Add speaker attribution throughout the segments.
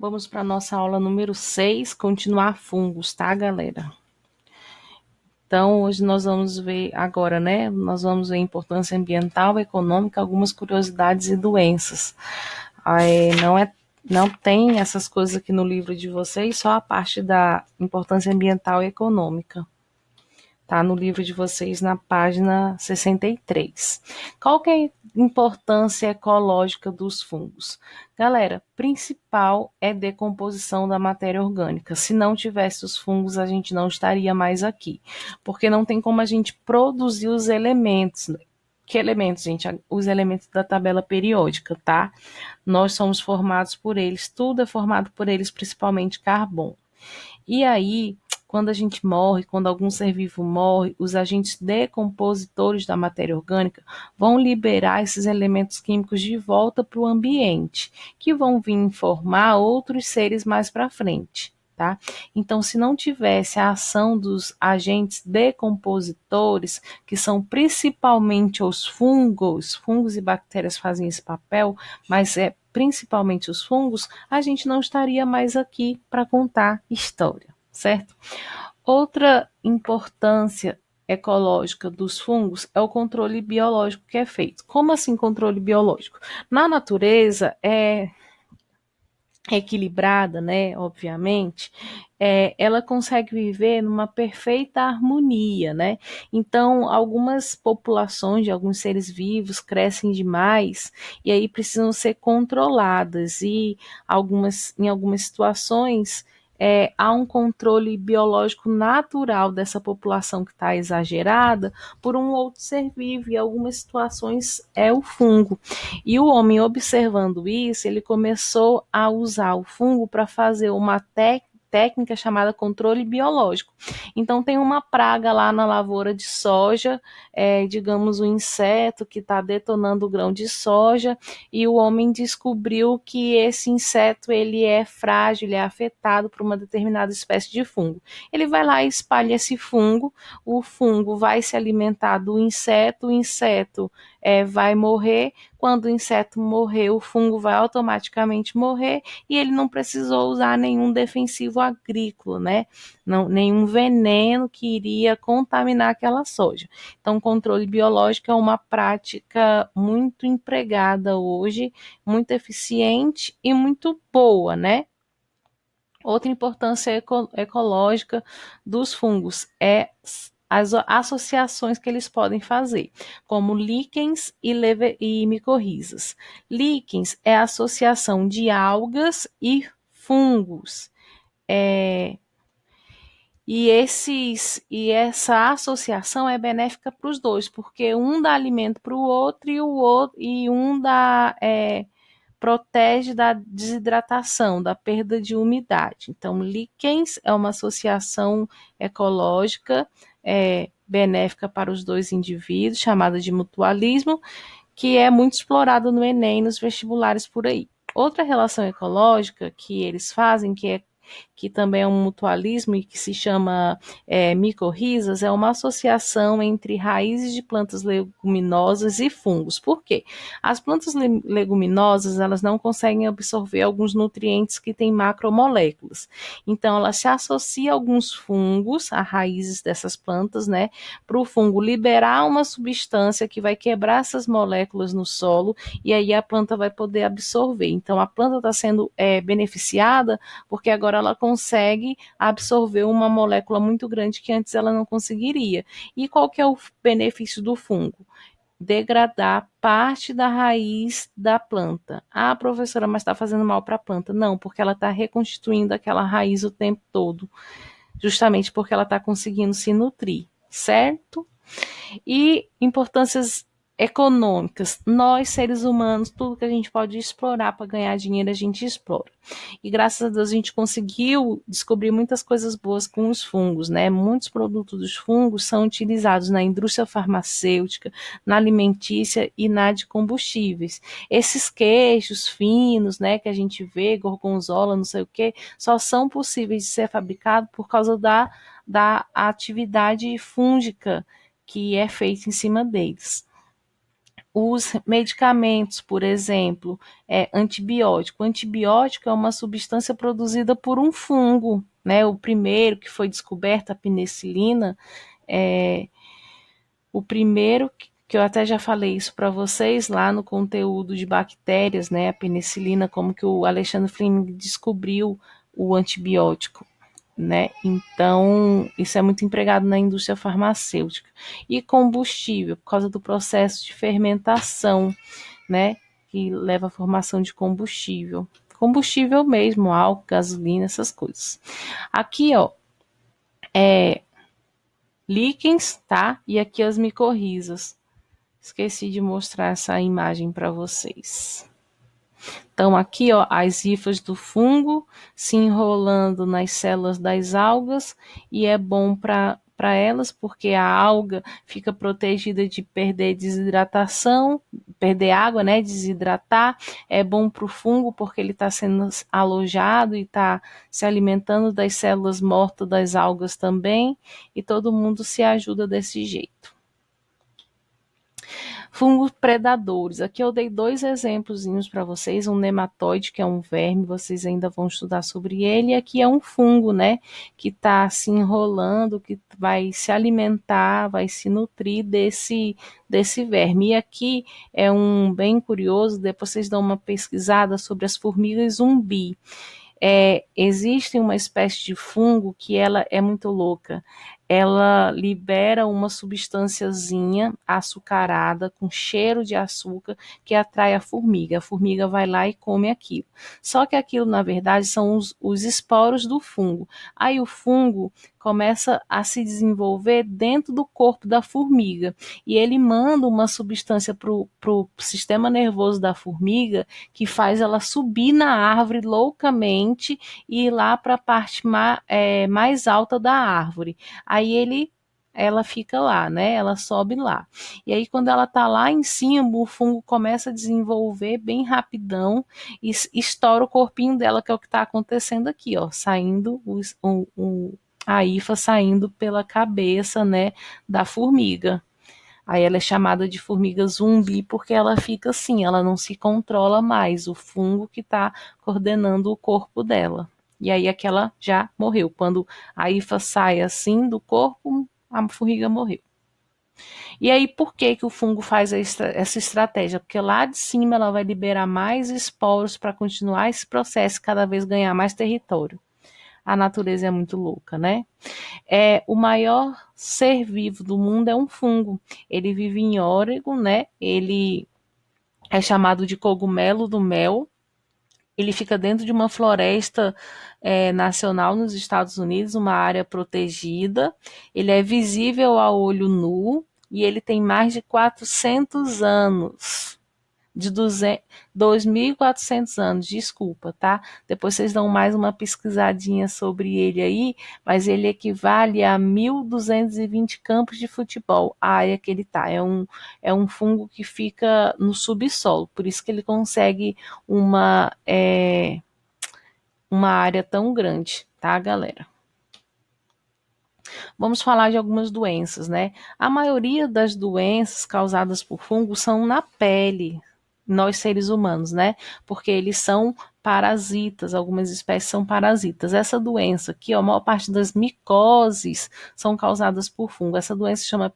Speaker 1: Vamos para a nossa aula número 6, continuar fungos, tá, galera? Então, hoje nós vamos ver agora, né? Nós vamos ver a importância ambiental, econômica, algumas curiosidades e doenças. Não tem essas coisas aqui no livro de vocês, só a parte da importância ambiental e econômica. Tá no livro de vocês na página 63. Qual que é a importância ecológica dos fungos? Galera, principal é decomposição da matéria orgânica. Se não tivesse os fungos, a gente não estaria mais aqui, porque não tem como a gente produzir os elementos. Que elementos, gente? Os elementos da tabela periódica, tá? Nós somos formados por eles, tudo é formado por eles, principalmente carbono. E aí, quando a gente morre, quando algum ser vivo morre, os agentes decompositores da matéria orgânica vão liberar esses elementos químicos de volta para o ambiente, que vão vir formar outros seres mais para frente. Tá? Então, se não tivesse a ação dos agentes decompositores, que são principalmente os fungos e bactérias fazem esse papel, mas é principalmente os fungos, a gente não estaria mais aqui para contar história, certo? Outra importância ecológica dos fungos é o controle biológico que é feito. Como assim controle biológico? Na natureza é equilibrada, né, obviamente, ela consegue viver numa perfeita harmonia, né? Então, algumas populações de alguns seres vivos crescem demais e aí precisam ser controladas e em algumas situações há um controle biológico natural dessa população que está exagerada por um outro ser vivo, e em algumas situações é o fungo. E o homem, observando isso, ele começou a usar o fungo para fazer uma técnica chamada controle biológico. Então, tem uma praga lá na lavoura de soja, digamos, um inseto que está detonando o grão de soja, e o homem descobriu que esse inseto ele é frágil, ele é afetado por uma determinada espécie de fungo. Ele vai lá e espalha esse fungo, o fungo vai se alimentar do inseto, o inseto vai morrer. Quando o inseto morrer, o fungo vai automaticamente morrer e ele não precisou usar nenhum defensivo agrícola, né? Não, nenhum veneno que iria contaminar aquela soja. Então, o controle biológico é uma prática muito empregada hoje, muito eficiente e muito boa, né? Outra importância ecológica dos fungos é as associações que eles podem fazer, como líquens e micorrizas. Líquens é a associação de algas e fungos. É, e essa associação é benéfica para os dois, porque um dá alimento para o outro e um dá protege da desidratação, da perda de umidade. Então, líquens é uma associação ecológica benéfica para os dois indivíduos, chamada de mutualismo, que é muito explorado no Enem, nos vestibulares por aí. Outra relação ecológica que eles fazem, que também é um mutualismo e que se chama micorrizas, é uma associação entre raízes de plantas leguminosas e fungos. Por quê? As plantas leguminosas, elas não conseguem absorver alguns nutrientes que têm macromoléculas. Então, ela se associa a alguns fungos, a raízes dessas plantas, né, para o fungo liberar uma substância que vai quebrar essas moléculas no solo e aí a planta vai poder absorver. Então, a planta está sendo beneficiada porque agora ela consegue absorver uma molécula muito grande que antes ela não conseguiria. E qual que é o benefício do fungo? Degradar parte da raiz da planta. Ah, professora, mas está fazendo mal para a planta. Não, porque ela está reconstituindo aquela raiz o tempo todo, justamente porque ela está conseguindo se nutrir, certo? E importâncias econômicas. Nós, seres humanos, tudo que a gente pode explorar para ganhar dinheiro, a gente explora. E graças a Deus a gente conseguiu descobrir muitas coisas boas com os fungos, né? Muitos produtos dos fungos são utilizados na indústria farmacêutica, na alimentícia e na de combustíveis. Esses queijos finos, né, que a gente vê, gorgonzola, não sei o que, só são possíveis de ser fabricados por causa da atividade fúngica que é feita em cima deles. Os medicamentos, por exemplo, antibiótico. O antibiótico é uma substância produzida por um fungo, né? O primeiro que foi descoberto, a penicilina, o primeiro que eu até já falei isso para vocês lá no conteúdo de bactérias, né? A penicilina, como que o Alexandre Fleming descobriu o antibiótico, né? Então, isso é muito empregado na indústria farmacêutica. E combustível, por causa do processo de fermentação, né? Que leva à formação de combustível. Combustível mesmo, álcool, gasolina, essas coisas. Aqui, ó, líquens, tá? E aqui as micorrizas. Esqueci de mostrar essa imagem para vocês. Então, aqui, ó, as hifas do fungo se enrolando nas células das algas, e é bom para elas, porque a alga fica protegida de perder desidratação, perder água, né, desidratar. É bom para o fungo, porque ele está sendo alojado e está se alimentando das células mortas das algas também, e todo mundo se ajuda desse jeito. Fungos predadores. Aqui eu dei 2 exemplozinhos para vocês, um nematóide, que é um verme, vocês ainda vão estudar sobre ele, e aqui é um fungo, né, que está se enrolando, que vai se alimentar, vai se nutrir desse verme. E aqui é um bem curioso, depois vocês dão uma pesquisada sobre as formigas zumbi. Existe uma espécie de fungo que ela é muito louca. Ela libera uma substânciazinha açucarada com cheiro de açúcar que atrai a formiga. A formiga vai lá e come aquilo. Só que aquilo, na verdade, são os esporos do fungo. Aí o fungo começa a se desenvolver dentro do corpo da formiga. E ele manda uma substância para o sistema nervoso da formiga que faz ela subir na árvore loucamente e ir lá para a parte mais alta da árvore. Aí ela fica lá, né? Ela sobe lá. E aí, quando ela tá lá em cima, o fungo começa a desenvolver bem rapidão e estoura o corpinho dela, que é o que está acontecendo aqui, ó, saindo a hifa saindo pela cabeça, né, da formiga. Aí ela é chamada de formiga zumbi porque ela fica assim, ela não se controla mais, o fungo que está coordenando o corpo dela. E aí aquela já morreu. Quando a hifa sai assim do corpo, a formiga morreu. E aí por que o fungo faz essa estratégia? Porque lá de cima ela vai liberar mais esporos para continuar esse processo, cada vez ganhar mais território. A natureza é muito louca, né? O maior ser vivo do mundo é um fungo. Ele vive em Oregon, né? Ele é chamado de cogumelo do mel. Ele fica dentro de uma floresta nacional nos Estados Unidos, uma área protegida. Ele é visível a olho nu e ele tem mais de 400 anos. De 2.400 anos, desculpa, tá? Depois vocês dão mais uma pesquisadinha sobre ele aí, mas ele equivale a 1.220 campos de futebol, a área que ele tá. É um fungo que fica no subsolo, por isso que ele consegue uma área tão grande, tá, galera? Vamos falar de algumas doenças, né? A maioria das doenças causadas por fungos são na pele, nós seres humanos, né? Porque eles são parasitas, algumas espécies são parasitas. Essa doença aqui, ó, a maior parte das micoses são causadas por fungo. Essa doença se chama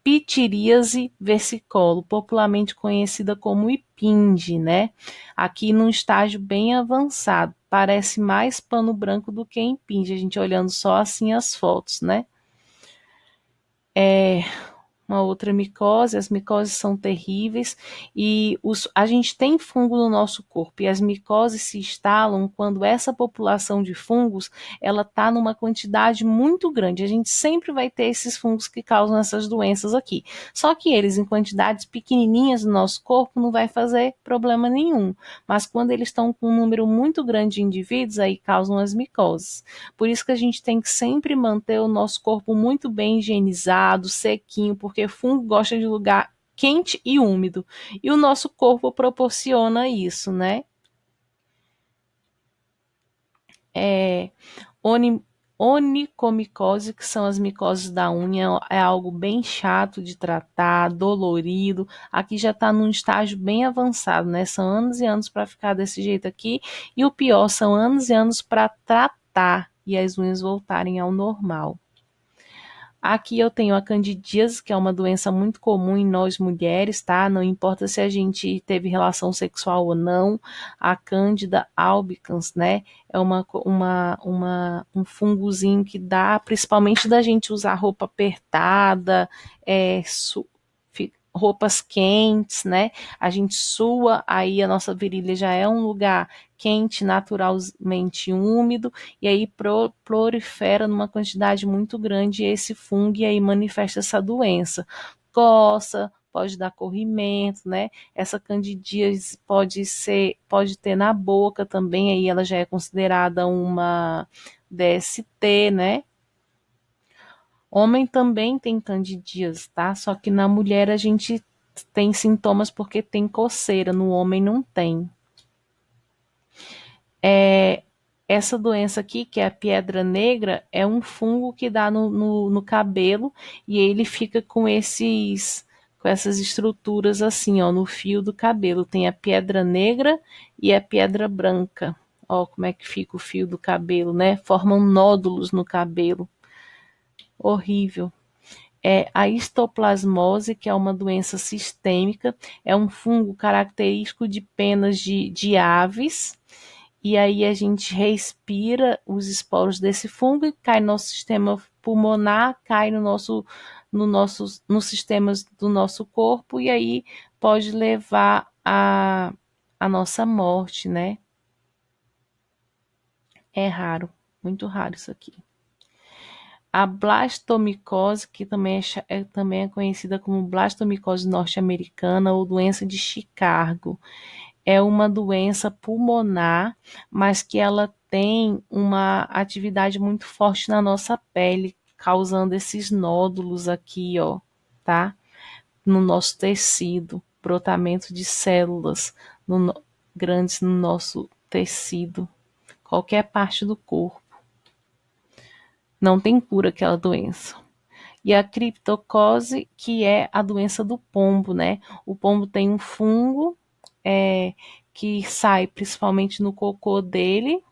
Speaker 1: pitiríase versicolor, popularmente conhecida como ipinge, né? Aqui num estágio bem avançado. Parece mais pano branco do que impinge, a gente olhando só assim as fotos, né? Uma outra micose, as micoses são terríveis e a gente tem fungo no nosso corpo e as micoses se instalam quando essa população de fungos ela está numa quantidade muito grande. A gente sempre vai ter esses fungos que causam essas doenças aqui. Só que eles em quantidades pequenininhas no nosso corpo não vai fazer problema nenhum, mas quando eles estão com um número muito grande de indivíduos aí causam as micoses. Por isso que a gente tem que sempre manter o nosso corpo muito bem higienizado, sequinho, porque fungo gosta de lugar quente e úmido. E o nosso corpo proporciona isso, né? Onicomicose, que são as micoses da unha, é algo bem chato de tratar, dolorido. Aqui já está num estágio bem avançado, né? São anos e anos para ficar desse jeito aqui. E o pior, são anos e anos para tratar e as unhas voltarem ao normal. Aqui eu tenho a candidíase, que é uma doença muito comum em nós mulheres, tá? Não importa se a gente teve relação sexual ou não. A Candida albicans, né? É um fungozinho que dá, principalmente da gente usar roupa apertada, é, roupas quentes, né? A gente sua, aí a nossa virilha já é um lugar quente, naturalmente úmido, e aí prolifera numa quantidade muito grande esse fungo e aí manifesta essa doença. Coça, pode dar corrimento, né? Essa candidíase pode ter na boca também, aí ela já é considerada uma DST, né? Homem também tem candidíase, tá? Só que na mulher a gente tem sintomas porque tem coceira, no homem não tem. Essa doença aqui, que é a pedra negra, é um fungo que dá no cabelo e ele fica com essas estruturas assim, ó, no fio do cabelo. Tem a pedra negra e a pedra branca. Ó, como é que fica o fio do cabelo, né? Formam nódulos no cabelo. Horrível. A histoplasmose, que é uma doença sistêmica, é um fungo característico de penas de aves, e aí a gente respira os esporos desse fungo e cai no nosso sistema pulmonar, cai nos sistemas do nosso corpo, e aí pode levar a nossa morte, né? É raro, muito raro isso aqui. A blastomicose, que também é conhecida como blastomicose norte-americana ou doença de Chicago, é uma doença pulmonar, mas que ela tem uma atividade muito forte na nossa pele, causando esses nódulos aqui, ó, tá? No nosso tecido, brotamento de células grandes no nosso tecido, qualquer parte do corpo. Não tem cura aquela doença. E a criptocose, que é a doença do pombo, né? O pombo tem um fungo que sai principalmente no cocô dele,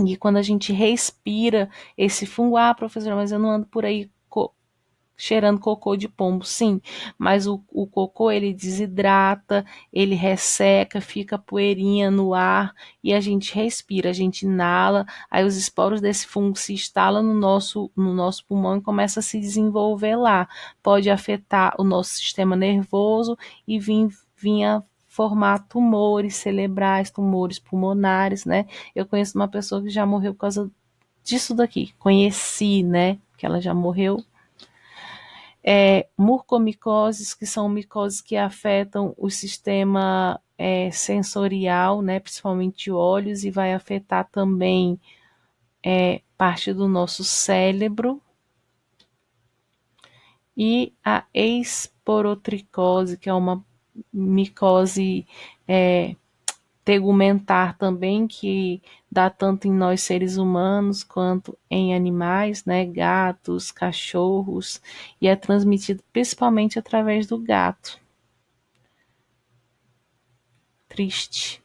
Speaker 1: e quando a gente respira esse fungo, professora, mas eu não ando por aí cheirando cocô de pombo, sim, mas o cocô ele desidrata, ele resseca, fica poeirinha no ar e a gente respira, a gente inala, aí os esporos desse fungo se instalam no nosso pulmão e começa a se desenvolver lá. Pode afetar o nosso sistema nervoso e vir a formar tumores cerebrais, tumores pulmonares, né? Eu conheço uma pessoa que já morreu por causa disso daqui. Conheci, né? Que ela já morreu. Mucormicoses, que são micoses que afetam o sistema sensorial, né, principalmente olhos, e vai afetar também parte do nosso cérebro. E a esporotricose, que é uma micose tegumentar também, que dá tanto em nós seres humanos quanto em animais, né, gatos, cachorros, e é transmitido principalmente através do gato. Triste.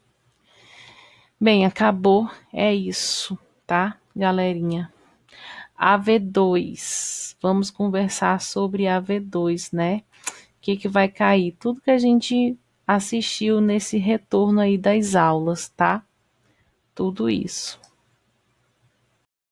Speaker 1: Bem, acabou, é isso, tá, galerinha? AV2, vamos conversar sobre AV2, né? O que vai cair? Tudo que a gente assistiu nesse retorno aí das aulas, tá? Tudo isso.